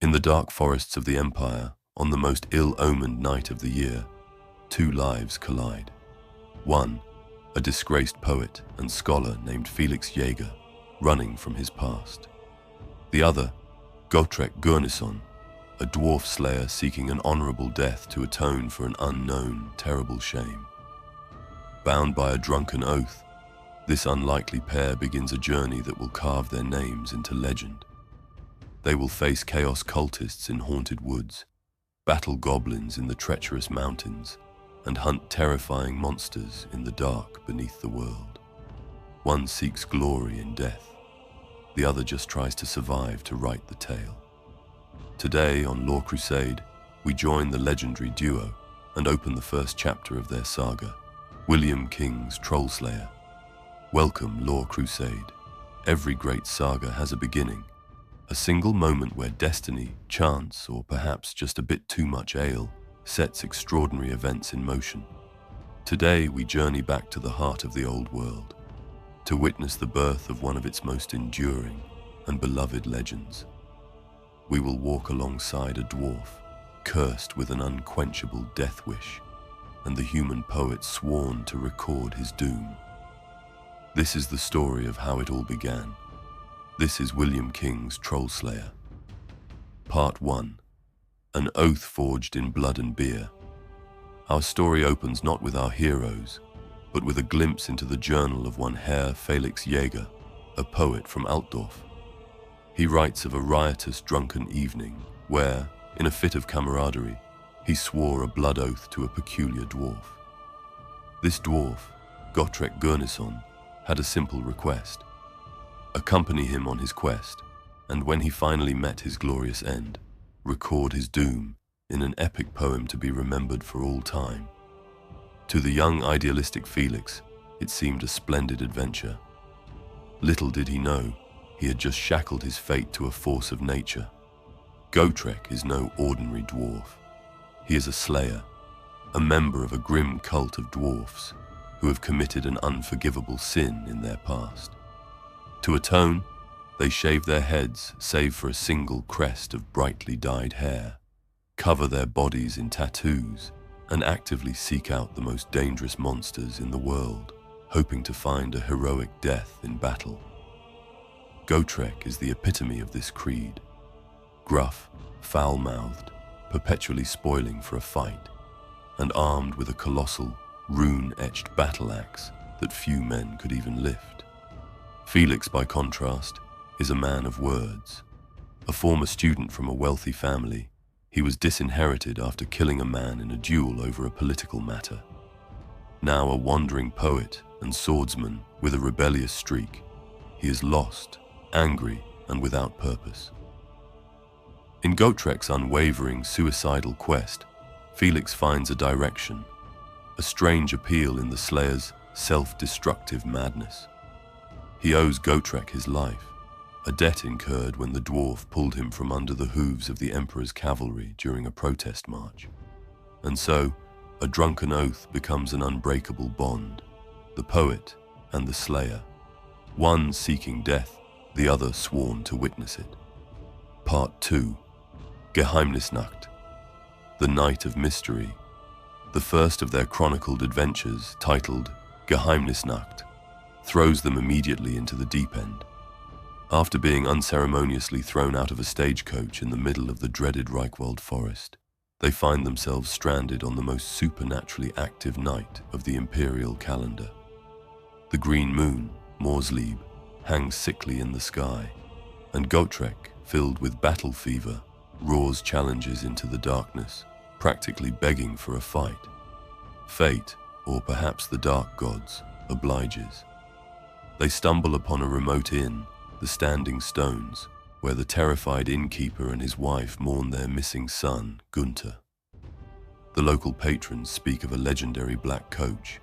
In the dark forests of the Empire, on the most ill-omened night of the year, two lives collide. One, a disgraced poet and scholar named Felix Jaeger, running from his past. The other, Gotrek Gurnisson, a dwarf slayer seeking an honorable death to atone for an unknown, terrible shame. Bound by a drunken oath, this unlikely pair begins a journey that will carve their names into legend. They will face chaos cultists in haunted woods, battle goblins in the treacherous mountains, and hunt terrifying monsters in the dark beneath the world. One seeks glory in death. The other just tries to survive to write the tale. Today on LoreCrusade, we join the legendary duo and open the first chapter of their saga, William King's Trollslayer. Welcome, LoreCrusade. Every great saga has a beginning, a single moment where destiny, chance, or perhaps just a bit too much ale sets extraordinary events in motion. Today, we journey back to the heart of the old world, to witness the birth of one of its most enduring and beloved legends. We will walk alongside a dwarf, cursed with an unquenchable death wish, and the human poet sworn to record his doom. This is the story of how it all began. This is William King's Trollslayer. Part 1. An oath forged in blood and beer. Our story opens not with our heroes, but with a glimpse into the journal of one Herr Felix Jaeger, a poet from Altdorf. He writes of a riotous, drunken evening where, in a fit of camaraderie, he swore a blood oath to a peculiar dwarf. This dwarf, Gotrek Gurnisson, had a simple request: accompany him on his quest, and when he finally met his glorious end, record his doom in an epic poem to be remembered for all time. To the young idealistic Felix, it seemed a splendid adventure. Little did he know, he had just shackled his fate to a force of nature. Gotrek is no ordinary dwarf. He is a slayer, a member of a grim cult of dwarfs who have committed an unforgivable sin in their past. To atone, they shave their heads save for a single crest of brightly dyed hair, cover their bodies in tattoos, and actively seek out the most dangerous monsters in the world, hoping to find a heroic death in battle. Gotrek is the epitome of this creed. Gruff, foul-mouthed, perpetually spoiling for a fight, and armed with a colossal, rune-etched battle axe that few men could even lift. Felix, by contrast, is a man of words. A former student from a wealthy family, he was disinherited after killing a man in a duel over a political matter. Now a wandering poet and swordsman with a rebellious streak, he is lost, angry, and without purpose. In Gotrek's unwavering, suicidal quest, Felix finds a direction, a strange appeal in the Slayer's self-destructive madness. He owes Gotrek his life, a debt incurred when the dwarf pulled him from under the hooves of the Emperor's cavalry during a protest march. And so, a drunken oath becomes an unbreakable bond, the poet and the Slayer, one seeking death, the other sworn to witness it. Part 2. Geheimnisnacht, the Night of Mystery, the first of their chronicled adventures, titled Geheimnisnacht, throws them immediately into the deep end. After being unceremoniously thrown out of a stagecoach in the middle of the dreaded Reikwald forest, they find themselves stranded on the most supernaturally active night of the imperial calendar. The green moon, Morslieb, hangs sickly in the sky, and Gotrek, filled with battle fever, roars challenges into the darkness, practically begging for a fight. Fate, or perhaps the dark gods, obliges. They stumble upon a remote inn, the Standing Stones, where the terrified innkeeper and his wife mourn their missing son, Gunther. The local patrons speak of a legendary black coach,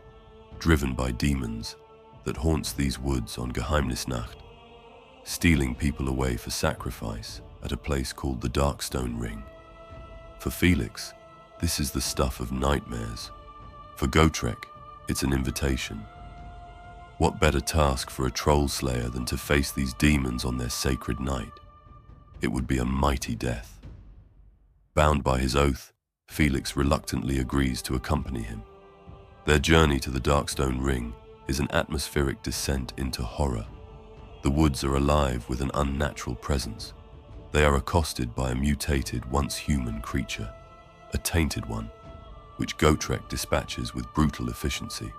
driven by demons, that haunts these woods on Geheimnisnacht, stealing people away for sacrifice at a place called the Darkstone Ring. For Felix, this is the stuff of nightmares. For Gotrek, it's an invitation. What better task for a troll slayer than to face these demons on their sacred night? It would be a mighty death, Bound by his oath, Felix reluctantly agrees to accompany him. Their journey to the Darkstone Ring is an atmospheric descent into horror. The woods are alive with an unnatural presence. They are accosted by a mutated, once human creature, a tainted one, which Gotrek dispatches with brutal efficiency.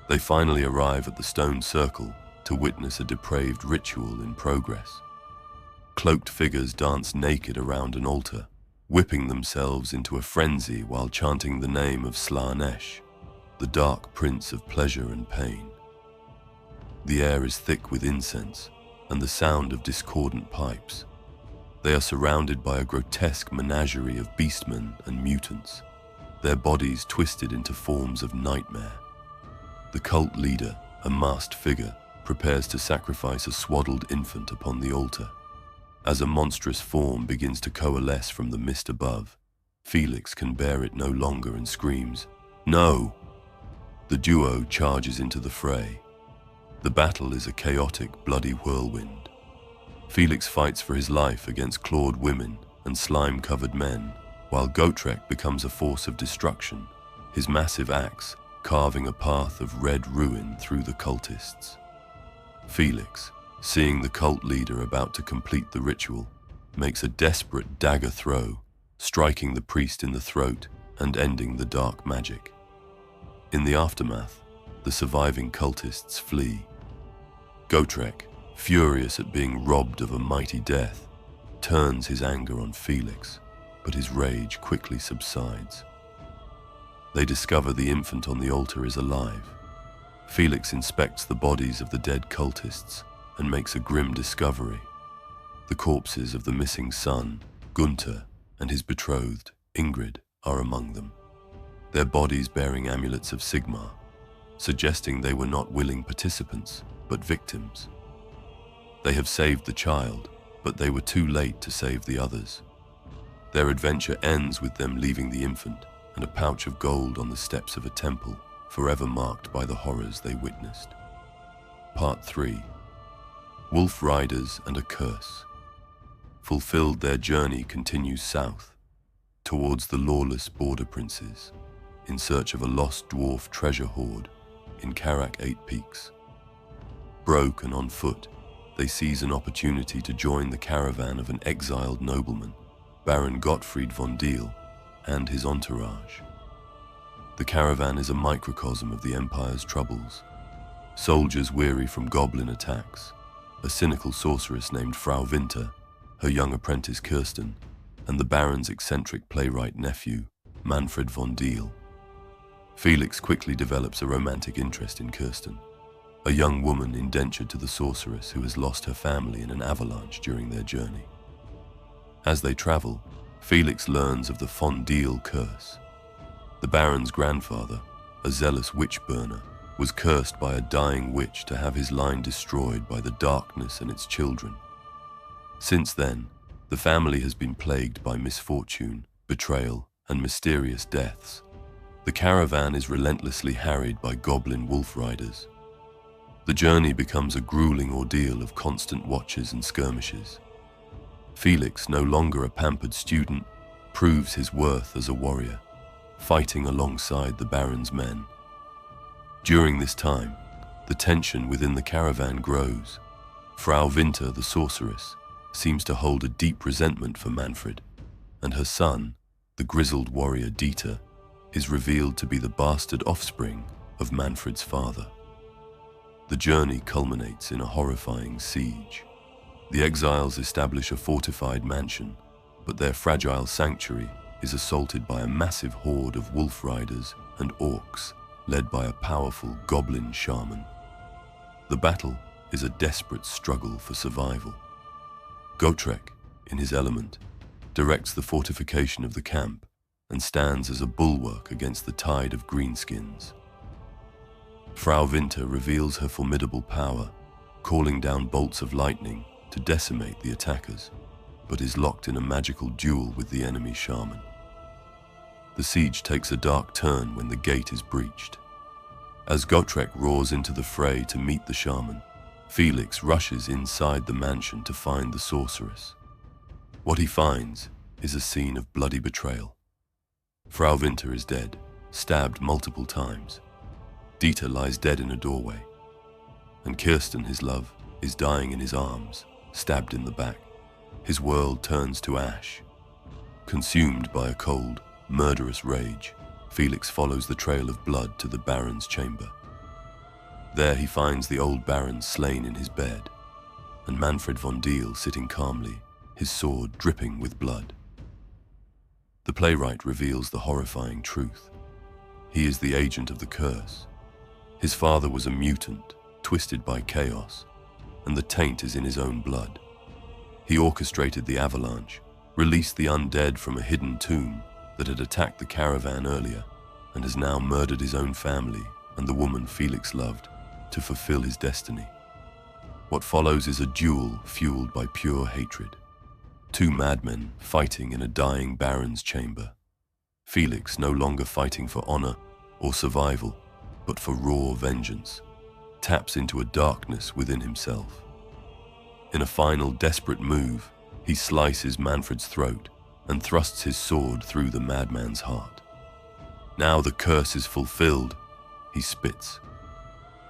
They finally arrive at the stone circle to witness a depraved ritual in progress. Cloaked figures dance naked around an altar, whipping themselves into a frenzy while chanting the name of Slaanesh, the dark prince of pleasure and pain. The air is thick with incense and the sound of discordant pipes. They are surrounded by a grotesque menagerie of beastmen and mutants, their bodies twisted into forms of nightmare. The cult leader, a masked figure, prepares to sacrifice a swaddled infant upon the altar. As a monstrous form begins to coalesce from the mist above, Felix can bear it no longer and screams, "No!" The duo charges into the fray. The battle is a chaotic, bloody whirlwind. Felix fights for his life against clawed women and slime-covered men, while Gotrek becomes a force of destruction, his massive axe carving a path of red ruin through the cultists. Felix, seeing the cult leader about to complete the ritual, makes a desperate dagger throw, striking the priest in the throat and ending the dark magic. In the aftermath, the surviving cultists flee. Gotrek, furious at being robbed of a mighty death, turns his anger on Felix, but his rage quickly subsides. They discover the infant on the altar is alive. Felix inspects the bodies of the dead cultists and makes a grim discovery. The corpses of the missing son, Gunther, and his betrothed, Ingrid, are among them, their bodies bearing amulets of Sigmar, suggesting they were not willing participants, but victims. They have saved the child, but they were too late to save the others. Their adventure ends with them leaving the infant and a pouch of gold on the steps of a temple, forever marked by the horrors they witnessed. Part 3. Wolf Riders and a Curse. Fulfilled, their journey continues south, towards the lawless border princes, in search of a lost dwarf treasure hoard in Karak 8 Peaks. Broke and on foot, they seize an opportunity to join the caravan of an exiled nobleman, Baron Gottfried von Diehl, and his entourage. The caravan is a microcosm of the Empire's troubles. Soldiers weary from goblin attacks, a cynical sorceress named Frau Winter, her young apprentice Kirsten, and the Baron's eccentric playwright nephew, Manfred von Diehl. Felix quickly develops a romantic interest in Kirsten, a young woman indentured to the sorceress who has lost her family in an avalanche during their journey. As they travel, Felix learns of the von Diehl Curse. The Baron's grandfather, a zealous witch burner, was cursed by a dying witch to have his line destroyed by the darkness and its children. Since then, the family has been plagued by misfortune, betrayal, and mysterious deaths. The caravan is relentlessly harried by goblin wolf riders. The journey becomes a grueling ordeal of constant watches and skirmishes. Felix, no longer a pampered student, proves his worth as a warrior, fighting alongside the Baron's men. During this time, the tension within the caravan grows. Frau Winter, the sorceress, seems to hold a deep resentment for Manfred, and her son, the grizzled warrior Dieter, is revealed to be the bastard offspring of Manfred's father. The journey culminates in a horrifying siege. The exiles establish a fortified mansion, but their fragile sanctuary is assaulted by a massive horde of wolf riders and orcs, led by a powerful goblin shaman. The battle is a desperate struggle for survival. Gotrek, in his element, directs the fortification of the camp and stands as a bulwark against the tide of greenskins. Frau Winter reveals her formidable power, calling down bolts of lightning to decimate the attackers, but is locked in a magical duel with the enemy shaman. The siege takes a dark turn when the gate is breached. As Gotrek roars into the fray to meet the shaman, Felix rushes inside the mansion to find the sorceress. What he finds is a scene of bloody betrayal. Frau Winter is dead, stabbed multiple times. Dieter lies dead in a doorway. And Kirsten, his love, is dying in his arms, stabbed in the back. His world turns to ash. Consumed by a cold, murderous rage, Felix follows the trail of blood to the Baron's chamber. There he finds the old Baron slain in his bed, and Manfred von Diehl sitting calmly, his sword dripping with blood. The playwright reveals the horrifying truth. He is the agent of the curse. His father was a mutant, twisted by chaos, and the taint is in his own blood. He orchestrated the avalanche, released the undead from a hidden tomb that had attacked the caravan earlier, and has now murdered his own family and the woman Felix loved to fulfill his destiny. What follows is a duel fueled by pure hatred. Two madmen fighting in a dying Baron's chamber. Felix no longer fighting for honor or survival, but for raw vengeance, taps into a darkness within himself. In a final desperate move, he slices Manfred's throat and thrusts his sword through the madman's heart. Now the curse is fulfilled, he spits.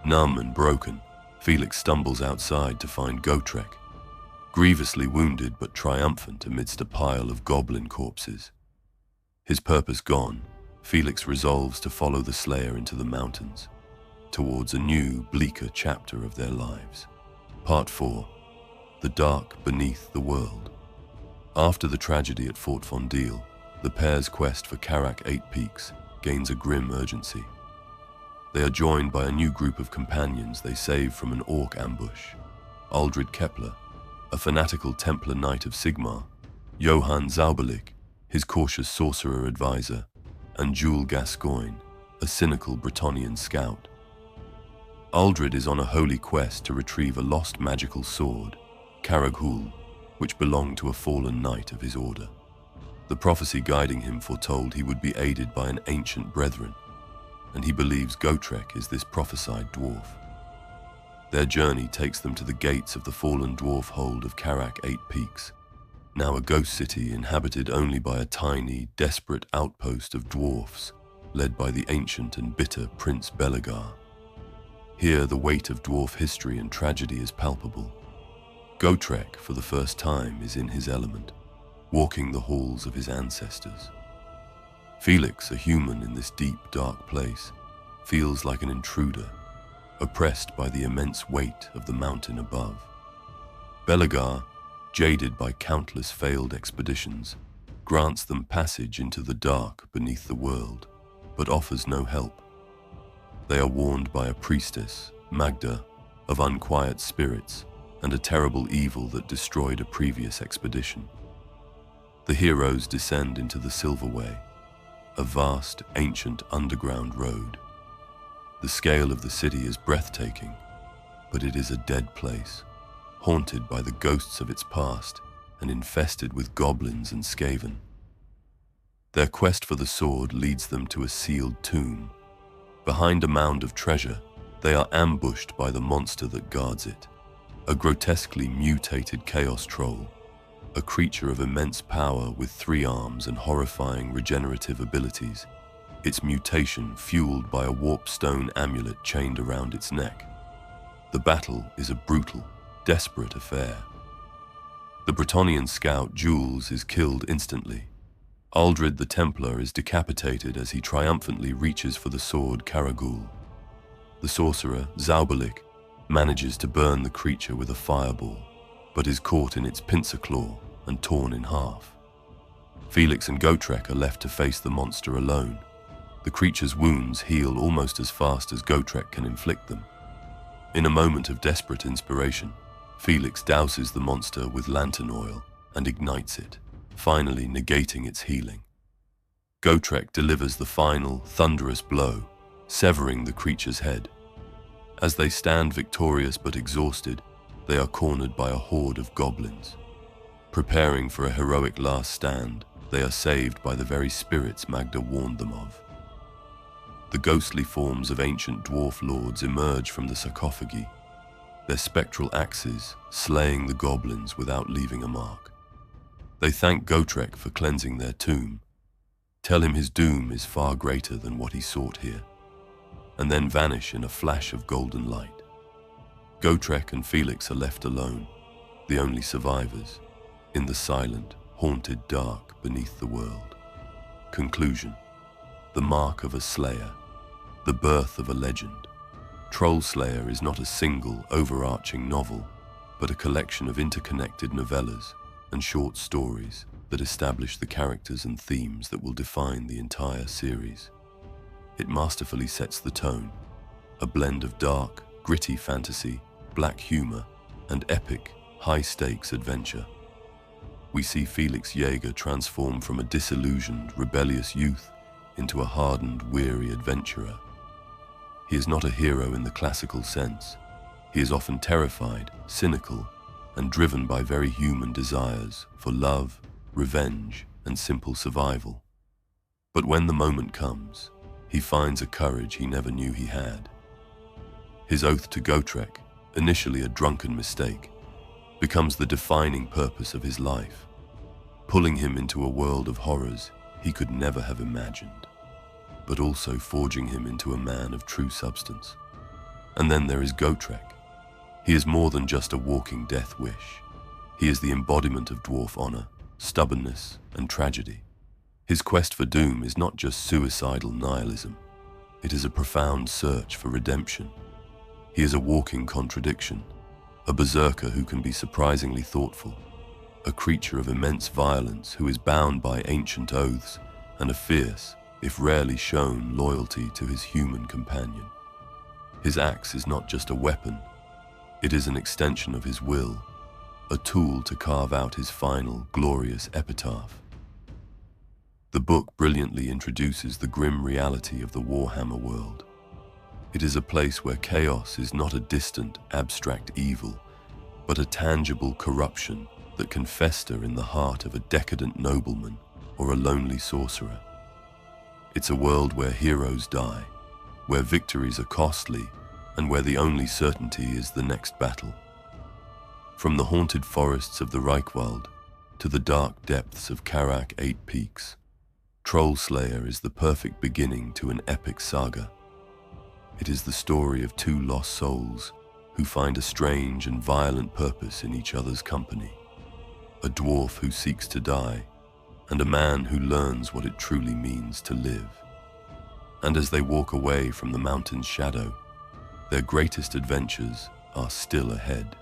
Numb and broken, Felix stumbles outside to find Gotrek, grievously wounded but triumphant amidst a pile of goblin corpses. His purpose gone, Felix resolves to follow the Slayer into the mountains, towards a new, bleaker chapter of their lives. Part 4. The Dark Beneath the World. After the tragedy at Fort von Diehl, the pair's quest for Karak Eight Peaks gains a grim urgency. They are joined by a new group of companions they save from an orc ambush. Aldred Kepler, a fanatical Templar Knight of Sigmar, Johann Zauberlich, his cautious sorcerer advisor, and Jules Gascoigne, a cynical Bretonnian scout. Aldred is on a holy quest to retrieve a lost magical sword, Karag, which belonged to a fallen knight of his order. The prophecy guiding him foretold he would be aided by an ancient brethren, and he believes Gotrek is this prophesied dwarf. Their journey takes them to the gates of the fallen dwarf hold of Karak Eight Peaks, now a ghost city inhabited only by a tiny, desperate outpost of dwarfs, led by the ancient and bitter Prince Belegar. Here the weight of dwarf history and tragedy is palpable. Gotrek, for the first time, is in his element, walking the halls of his ancestors. Felix, a human in this deep, dark place, feels like an intruder, oppressed by the immense weight of the mountain above. Belegar, jaded by countless failed expeditions, grants them passage into the dark beneath the world, but offers no help. They are warned by a priestess, Magda, of unquiet spirits and a terrible evil that destroyed a previous expedition. The heroes descend into the Silverway, a vast, ancient underground road. The scale of the city is breathtaking, but it is a dead place, haunted by the ghosts of its past and infested with goblins and skaven. Their quest for the sword leads them to a sealed tomb. Behind a mound of treasure, they are ambushed by the monster that guards it, a grotesquely mutated chaos troll, a creature of immense power with 3 arms and horrifying regenerative abilities, its mutation fueled by a warp stone amulet chained around its neck. The battle is a brutal, desperate affair. The Bretonnian scout Jules is killed instantly. Aldred the Templar is decapitated as he triumphantly reaches for the sword Karagul. The sorcerer, Zauberlich, manages to burn the creature with a fireball, but is caught in its pincer claw and torn in half. Felix and Gotrek are left to face the monster alone. The creature's wounds heal almost as fast as Gotrek can inflict them. In a moment of desperate inspiration, Felix douses the monster with lantern oil and ignites it, finally negating its healing. Gotrek delivers the final, thunderous blow, severing the creature's head. As they stand victorious but exhausted, they are cornered by a horde of goblins. Preparing for a heroic last stand, they are saved by the very spirits Magda warned them of. The ghostly forms of ancient dwarf lords emerge from the sarcophagi, their spectral axes slaying the goblins without leaving a mark. They thank Gotrek for cleansing their tomb, tell him his doom is far greater than what he sought here, and then vanish in a flash of golden light. Gotrek and Felix are left alone, the only survivors, in the silent, haunted dark beneath the world. Conclusion: the mark of a slayer, the birth of a legend. Trollslayer is not a single, overarching novel, but a collection of interconnected novellas and short stories that establish the characters and themes that will define the entire series. It masterfully sets the tone, a blend of dark, gritty fantasy, black humor, and epic, high-stakes adventure. We see Felix Jaeger transform from a disillusioned, rebellious youth into a hardened, weary adventurer. He is not a hero in the classical sense. He is often terrified, cynical, and driven by very human desires for love, revenge, and simple survival. But when the moment comes, he finds a courage he never knew he had. His oath to Gotrek, initially a drunken mistake, becomes the defining purpose of his life, pulling him into a world of horrors he could never have imagined, but also forging him into a man of true substance. And then there is Gotrek. He is more than just a walking death wish. He is the embodiment of dwarf honor, stubbornness, and tragedy. His quest for doom is not just suicidal nihilism. It is a profound search for redemption. He is a walking contradiction, a berserker who can be surprisingly thoughtful, a creature of immense violence who is bound by ancient oaths and a fierce, if rarely shown, loyalty to his human companion. His axe is not just a weapon, it is an extension of his will, a tool to carve out his final, glorious epitaph. The book brilliantly introduces the grim reality of the Warhammer world. It is a place where chaos is not a distant, abstract evil, but a tangible corruption that can fester in the heart of a decadent nobleman or a lonely sorcerer. It's a world where heroes die, where victories are costly, and where the only certainty is the next battle. From the haunted forests of the Reikwald to the dark depths of Karak Eight Peaks, Trollslayer is the perfect beginning to an epic saga. It is the story of two lost souls who find a strange and violent purpose in each other's company. A dwarf who seeks to die, and a man who learns what it truly means to live. And as they walk away from the mountain's shadow, their greatest adventures are still ahead.